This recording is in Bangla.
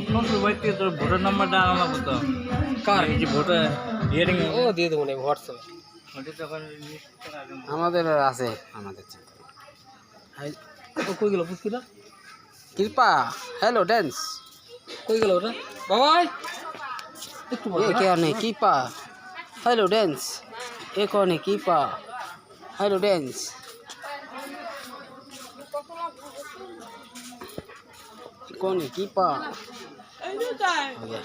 নতুন ভাইকে তোর ভোটার নাম্বারটা আনা কত কার এই যে ভোটার হিয়ারিং ও দিয়ে দেবো না হোয়াটসঅ্যাপে ওটা তো এখন আমাদের আছে আমাদের হাই ও কই গেল পুষ্কিটা কৃপা হ্যালো ড্যান্স কই গেল ওটা বাবাই একটু ये क्या नहीं कीपा हेलो डांस ये कौन है कीपा हेलो डांस कौन है कीपा हो गया